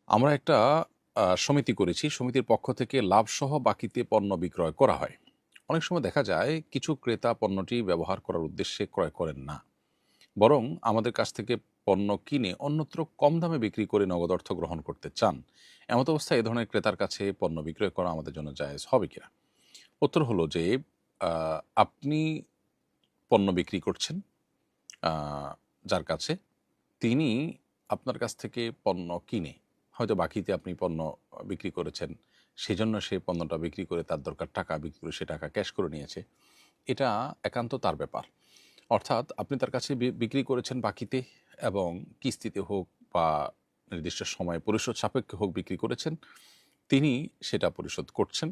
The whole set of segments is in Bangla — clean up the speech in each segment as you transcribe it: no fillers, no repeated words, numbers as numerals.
আমরা একটা সমিতি করেছি। সমিতির পক্ষ থেকে লাভসহ বাকিতে পণ্য বিক্রয় করা হয়। অনেক সময় দেখা যায় কিছু ক্রেতা পণ্যটি ব্যবহার করার উদ্দেশ্যে ক্রয় করেন না। বরং আমাদের কাছ থেকে পণ্য কিনে অন্যত্র কম দামে বিক্রি করে নগদ অর্থ গ্রহণ করতে চান। এমত অবস্থায় এ ধরনের ক্রেতার কাছে পণ্য বিক্রয় করা আমাদের জন্য জায়েজ হবে কিনা? উত্তর হলো যে আ আপনি পণ্য বিক্রি করছেন আ যার কাছে, তিনি আপনার কাছ থেকে পণ্য কিনে হয়তো বাকিতে আপনি পণ্য বিক্রি করেছেন। সেজন্য সে পণ্যটা বিক্রি করে তার দরকার টাকা, বিক্রি করে সে টাকা ক্যাশ করে নিয়েছে। এটা একান্ত তার ব্যাপার। অর্থাৎ আপনি তার কাছে বিক্রি করেছেন বাকিতে এবং কিস্তিতে হোক বা নির্দিষ্ট সময়ে পরিশোধ সাপেক্ষে হোক বিক্রি করেছেন। তিনি সেটা পরিশোধ করছেন।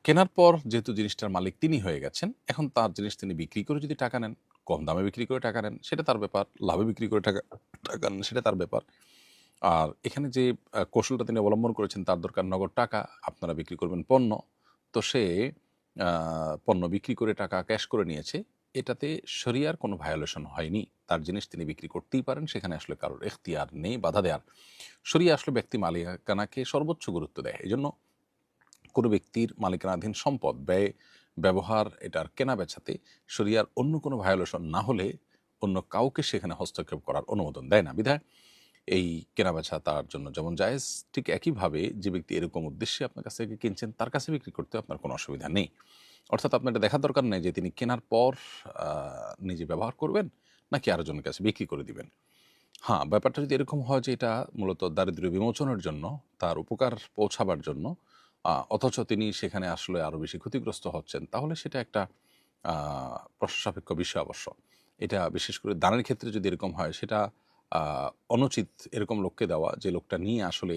কেনার পর যেহেতু জিনিসটার মালিক তিনি হয়ে গেছেন, এখন তার জিনিস তিনি বিক্রি করে যদি টাকা নেন, কম দামে বিক্রি করে টাকা নেন, সেটা তার ব্যাপার। লাভে বিক্রি করে টাকা নেন, সেটা তার ব্যাপার। আর এখানে যে কৌশলটা তিনি অবলম্বন করেছেন, তার দরকার নগদ টাকা, আপনারা বিক্রি করবেন পণ্য। তো সে আ পণ্য বিক্রি করে টাকা ক্যাশ করে নিয়েছে। এটাতে শরিয়ার কোনো ভায়োলেশন হয়নি। তার জিনিস তিনি বিক্রি করতেই পারেন। সেখানে আসলে কারোর এখতিয়ার নেই বাধা দেয়ার। শরিয়া আসলে ব্যক্তি মালিকানাকে সর্বোচ্চ গুরুত্ব দেয়। এজন্য কোনো ব্যক্তির মালিকানাধীন সম্পদ ব্যবহার এটার কেনা-বেচাতে শরিয়ার অন্য কোনো ভায়োলেশন না হলে অন্য কাউকে সেখানে হস্তক্ষেপ করার অনুমোদন দেয় না। বিধায় এই কেনা-বেচা তার জন্য যেমন জায়েজ, ঠিক একইভাবে যে ব্যক্তি এরকম উদ্দেশ্যে আপনার কাছ থেকে কিনছেন, তার কাছে বিক্রি করতেও আপনার কোনো অসুবিধা নেই। অর্থাৎ আপনার এটা দেখার দরকার নেই যে তিনি কেনার পর আ নিজে ব্যবহার করবেন নাকি আরেকজনের কাছে বিক্রি করে দিবেন। হ্যাঁ, ব্যাপারটা যদি এরকম হয় যে এটা মূলত দারিদ্র্য বিমোচনের জন্য, তার উপকার পৌঁছাবার জন্য, অথচ তিনি সেখানে আসলে আরো বেশি ক্ষতিগ্রস্ত হচ্ছেন, তাহলে সেটা একটা আ প্রশ্নসাপেক্ষ বিষয় অবশ্য। এটা বিশেষ করে দানের ক্ষেত্রে যদি এরকম হয়, সেটা আ অনুচিত এরকম লোককে দেওয়া, যে লোকটা নিয়ে আসলে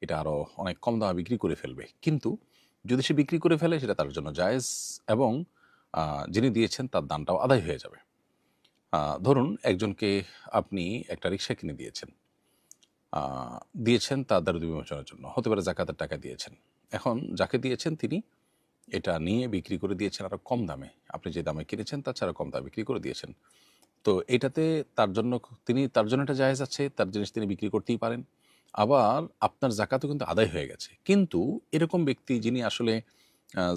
এটা আরো অনেক কম দামে বিক্রি করে ফেলবে। কিন্তু যদি সে বিক্রি করে ফেলে, সেটা তার জন্য জায়েজ এবং আ যিনি দিয়েছেন তার দানটাও আদায় হয়ে যাবে। ধরুন একজনকে আপনি একটা রিক্সা কিনে দিয়েছেন। আ দিয়েছেন তার দারিদ্র্য বিমোচনের জন্য। হতে পারে যাকাতের টাকা দিয়েছেন। এখন যাকে দিয়েছেন তিনি এটা নিয়ে বিক্রি করে দিয়েছেন আরো কম দামে। আপনি যে দামে কিনেছেন তার চেয়ে আরো কম দামে বিক্রি করে দিয়েছেন। তো এটাতে তার জন্য তার জন্য এটা জায়েজ আছে। তার জিনিস তিনি বিক্রি করতেই পারেন। আবার আপনার যাকাতও কিন্তু আদায় হয়ে গেছে। কিন্তু এরকম ব্যক্তি যিনি আসলে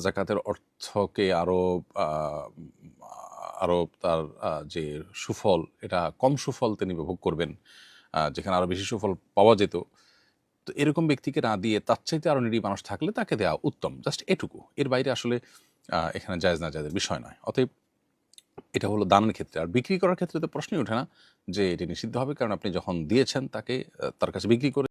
যাকাতের অর্থকে আ আরো তার যে সুফল, এটা কম সুফল তিনি উপভোগ করবেন। যেখানে আরো বেশি সুফল পাওয়া যেত। তো এরকম ব্যক্তিকে না দিয়ে তার চাইতে আরো নিডি মানুষ থাকলে তাকে দেওয়া উত্তম। জাস্ট এটুকু। এর বাইরে আসলে এখানে জায়েজ না জায়েজের বিষয় নয়। অতএব এটা হলো দানের ক্ষেত্রে। আর বিক্রি করার ক্ষেত্রে তো প্রশ্নই ওঠে না যে এটি নিষিদ্ধ হবে। কারণ আপনি যখন দিয়েছেন তাকে, তার কাছে বিক্রি করে